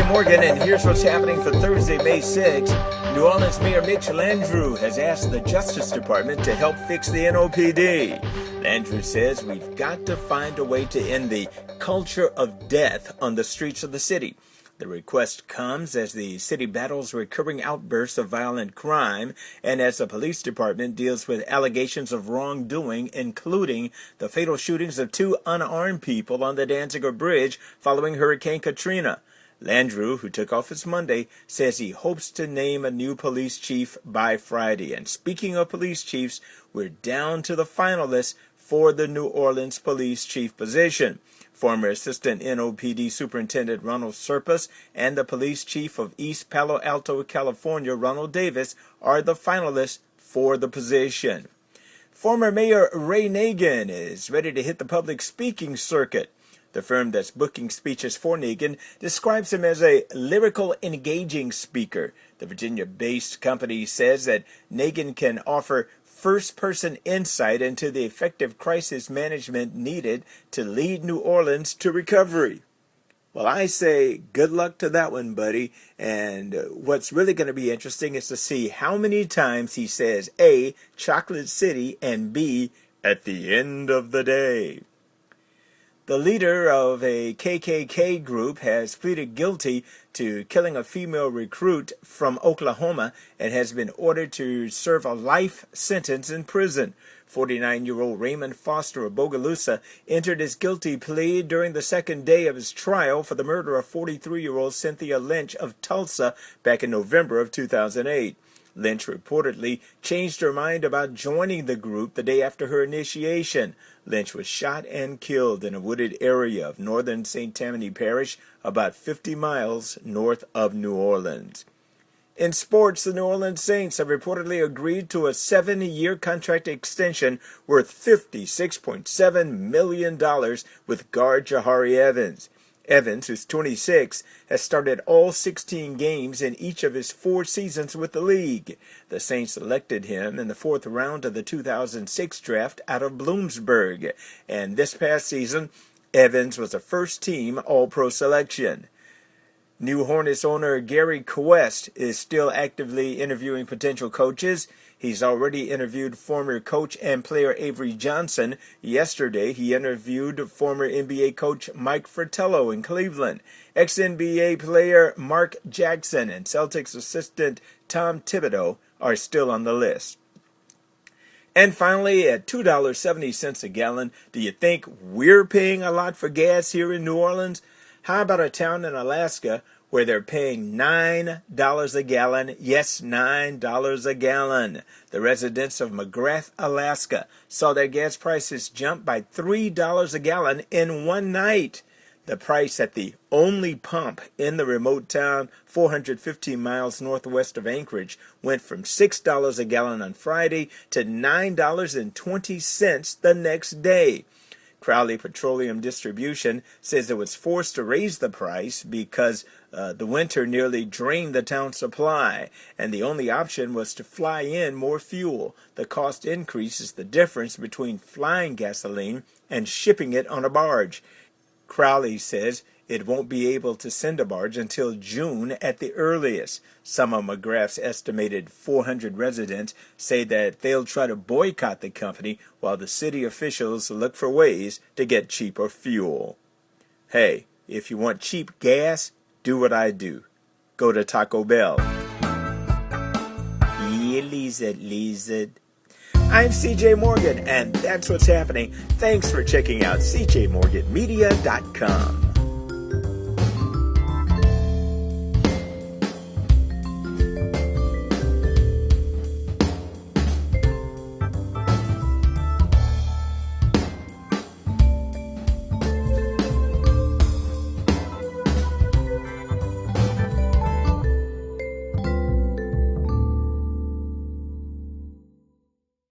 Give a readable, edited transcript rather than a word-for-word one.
Morgan, and here's what's happening for Thursday, May 6th. New Orleans Mayor Mitch Landrieu has asked the Justice Department to help fix the NOPD. Landrieu says we've got to find a way to end the culture of death on the streets of the city. The request comes as the city battles recurring outbursts of violent crime and as the police department deals with allegations of wrongdoing, including the fatal shootings of 2 unarmed people on the Danziger Bridge following Hurricane Katrina. Landrieu, who took office Monday, says he hopes to name a new police chief by Friday. And speaking of police chiefs, we're down to the finalists for the New Orleans police chief position. Former Assistant NOPD Superintendent Ronald Serpas and the police chief of East Palo Alto, California, Ronald Davis, are the finalists for the position. Former Mayor Ray Nagin is ready to hit the public speaking circuit. The firm that's booking speeches for Nagin describes him as a lyrical, engaging speaker. The Virginia-based company says that Nagin can offer first-person insight into the effective crisis management needed to lead New Orleans to recovery. Well, I say good luck to that one, buddy. And what's really going to be interesting is to see how many times he says A, Chocolate City, and B, at the end of the day. The leader of a KKK group has pleaded guilty to killing a female recruit from Oklahoma and has been ordered to serve a life sentence in prison. 49-year-old Raymond Foster of Bogalusa entered his guilty plea during the second day of his trial for the murder of 43-year-old Cynthia Lynch of Tulsa back in November of 2008. Lynch reportedly changed her mind about joining the group the day after her initiation. Lynch was shot and killed in a wooded area of northern St. Tammany Parish, about 50 miles north of New Orleans. In sports, the New Orleans Saints have reportedly agreed to a 7-year contract extension worth $56.7 million with guard Jahari Evans. Evans, who's 26, has started all 16 games in each of his 4 seasons with the league. The Saints selected him in the 4th round of the 2006 draft out of Bloomsburg, and this past season, Evans was a first-team All-Pro selection. New Hornets owner Gary Quest is still actively interviewing potential coaches. He's already interviewed former coach and player Avery Johnson. Yesterday, he interviewed former NBA coach Mike Fratello in Cleveland. Ex-NBA player Mark Jackson and Celtics assistant Tom Thibodeau are still on the list. And finally, at $2.70 a gallon, do you think we're paying a lot for gas here in New Orleans? How about a town in Alaska where they're paying $9 a gallon? Yes, $9 a gallon. The residents of McGrath, Alaska, saw their gas prices jump by $3 a gallon in one night. The price at the only pump in the remote town, 415 miles northwest of Anchorage, went from $6 a gallon on Friday to $9.20 the next day. Crowley Petroleum Distribution says it was forced to raise the price because the winter nearly drained the town's supply, and the only option was to fly in more fuel. The cost increase is the difference between flying gasoline and shipping it on a barge. Crowley says it won't be able to send a barge until June at the earliest. Some of McGrath's estimated 400 residents say that they'll try to boycott the company while the city officials look for ways to get cheaper fuel. Hey, if you want cheap gas, do what I do. Go to Taco Bell. Yeah, Lisa. I'm CJ Morgan, and that's what's happening. Thanks for checking out cjmorganmedia.com.